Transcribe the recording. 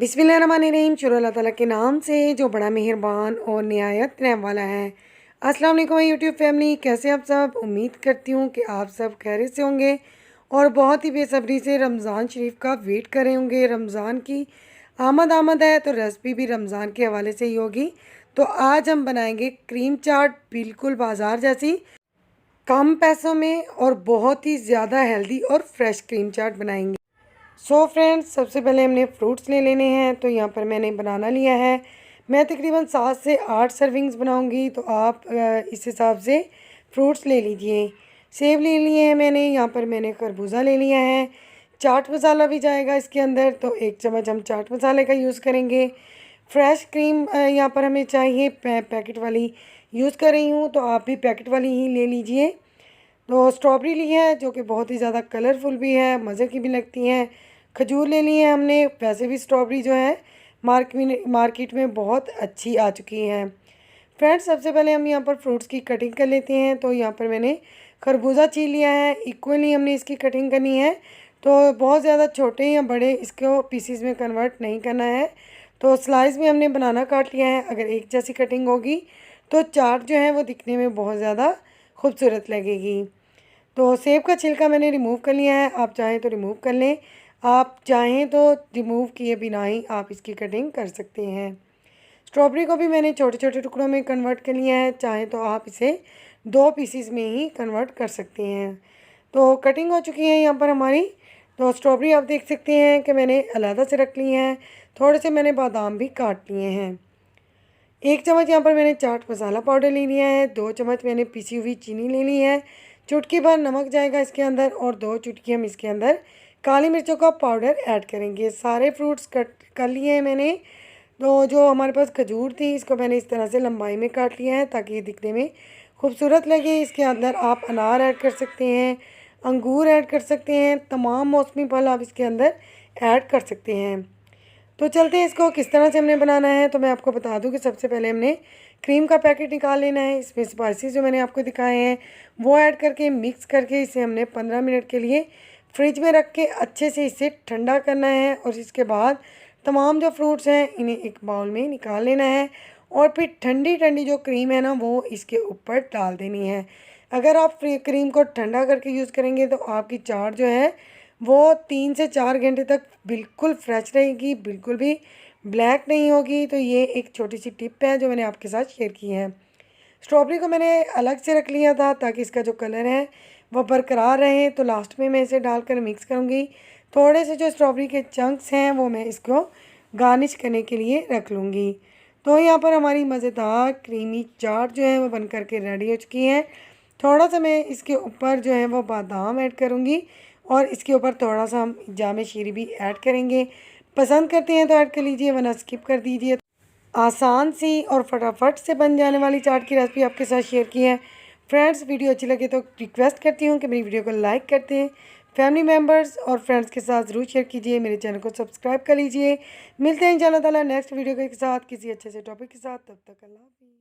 बिस्मिल्लाहिर्रहमानिर्रहीम। शुरू अल्लाह ताला के नाम से जो बड़ा मेहरबान और निहायत रहम वाला है। अस्सलाम वालेकुम यूट्यूब फैमिली, कैसे आप सब। उम्मीद करती हूँ कि आप सब खैरियत से होंगे और बहुत ही बेसब्री से रमज़ान शरीफ का वेट कर रहे होंगे। रमज़ान की आमद है तो रेसिपी भी रमज़ान के हवाले से ही होगी। तो आज हम बनाएंगे क्रीम चाट, बिल्कुल बाज़ार जैसी, कम पैसों में और बहुत ही ज़्यादा हेल्दी और फ्रेश क्रीम चाट बनाएंगे। फ्रेंड्स, सबसे पहले हमने फ्रूट्स ले लेने हैं। तो यहाँ पर मैंने बनाना लिया है। मैं तकरीबन 7 से 8 सर्विंग्स बनाऊंगी, तो आप इस हिसाब से फ्रूट्स ले लीजिए। सेब ले लिए हैं मैंने। यहाँ पर मैंने खरबूजा ले लिया है। चाट मसाला भी जाएगा इसके अंदर, तो 1 चम्मच हम चाट मसाले का यूज़ करेंगे। फ्रेश क्रीम यहाँ पर हमें चाहिए, पैकेट वाली यूज़ कर रही हूँ, तो आप भी पैकेट वाली ही ले लीजिए। तो स्ट्रॉबेरी ली है जो कि बहुत ही ज़्यादा कलरफुल भी है, मज़े की भी लगती हैं। खजूर ले ली है हमने। वैसे भी स्ट्रॉबेरी जो है मार्केट में बहुत अच्छी आ चुकी है। फ्रेंड्स, सबसे पहले हम यहाँ पर फ्रूट्स की कटिंग कर लेते हैं। तो यहाँ पर मैंने खरबूजा छील लिया है। इक्वली हमने इसकी कटिंग करनी है, तो बहुत ज़्यादा छोटे या बड़े इसको पीसीज में कन्वर्ट नहीं करना है। तो स्लाइस में हमने बनाना काट लिया है। अगर एक जैसी कटिंग होगी तो चाट जो है वो दिखने में बहुत ज़्यादा खूबसूरत लगेगी। तो सेब का छिलका मैंने रिमूव कर लिया है। आप चाहें तो रिमूव कर लें, आप चाहें तो रिमूव किए बिना ही आप इसकी कटिंग कर सकते हैं। स्ट्रॉबेरी को भी मैंने छोटे छोटे टुकड़ों में कन्वर्ट कर लिया है। चाहें तो आप इसे 2 पीसीस में ही कन्वर्ट कर सकते हैं। तो कटिंग हो चुकी है यहाँ पर हमारी। तो स्ट्रॉबेरी आप देख सकते हैं कि मैंने अलग से रख ली हैं। थोड़े से मैंने बादाम भी काट लिए हैं। 1 चम्मच यहाँ पर मैंने चाट मसाला पाउडर ले लिया है। 2 चम्मच मैंने पिसी हुई चीनी ले ली है। चुटकी भर नमक जाएगा इसके अंदर, और 2 चुटकी हम इसके अंदर काली मिर्चों का पाउडर ऐड करेंगे। सारे फ्रूट्स कट कर लिए हैं मैंने। तो जो हमारे पास खजूर थी, इसको मैंने इस तरह से लंबाई में काट लिया है ताकि ये दिखने में खूबसूरत लगे। इसके अंदर आप अनार ऐड कर सकते हैं, अंगूर ऐड कर सकते हैं, तमाम मौसमी फल आप इसके अंदर ऐड कर सकते हैं। तो चलते हैं इसको किस तरह से हमने बनाना है। तो मैं आपको बता दूं कि सबसे पहले हमने क्रीम का पैकेट निकाल लेना है। इसमें स्पाइसेस जो मैंने आपको दिखाए हैं वो ऐड करके मिक्स करके इसे हमने 15 मिनट के लिए फ्रिज में रख के अच्छे से इसे ठंडा करना है। और इसके बाद तमाम जो फ्रूट्स हैं इन्हें एक बाउल में निकाल लेना है, और फिर ठंडी ठंडी जो क्रीम है ना वो इसके ऊपर डाल देनी है। अगर आप क्रीम को ठंडा करके यूज़ करेंगे तो आपकी चाट जो है वो 3 से 4 घंटे तक बिल्कुल फ्रेश रहेगी, बिल्कुल भी ब्लैक नहीं होगी। तो ये एक छोटी सी टिप है जो मैंने आपके साथ शेयर की है। स्ट्रॉबेरी को मैंने अलग से रख लिया था ताकि इसका जो कलर है वो बरकरार रहे। तो लास्ट में मैं इसे डालकर मिक्स करूँगी। थोड़े से जो स्ट्रॉबेरी के चंक्स हैं वो मैं इसको गार्निश करने के लिए रख लूँगी। तो यहाँ पर हमारी मज़ेदार क्रीमी चाट जो है वो बन करके रेडी हो चुकी है। थोड़ा सा मैं इसके ऊपर जो है वो बादाम ऐड करूँगी, और इसके ऊपर थोड़ा सा हम जामे शीरी भी ऐड करेंगे। पसंद करते हैं तो ऐड कर लीजिए, वरना स्किप कर दीजिए। आसान सी और फटाफट से बन जाने वाली चाट की रेसिपी आपके साथ शेयर की है। फ्रेंड्स, वीडियो अच्छी लगे तो रिक्वेस्ट करती हूँ कि मेरी वीडियो को लाइक करते हैं, फैमिली मेम्बर्स और फ्रेंड्स के साथ ज़रूर शेयर कीजिए। मेरे चैनल को सब्सक्राइब कर लीजिए। मिलते हैं इंशाअल्लाह ताला नेक्स्ट वीडियो के साथ किसी अच्छे से टॉपिक के साथ। तब तक अल्लाह हाफ़िज़।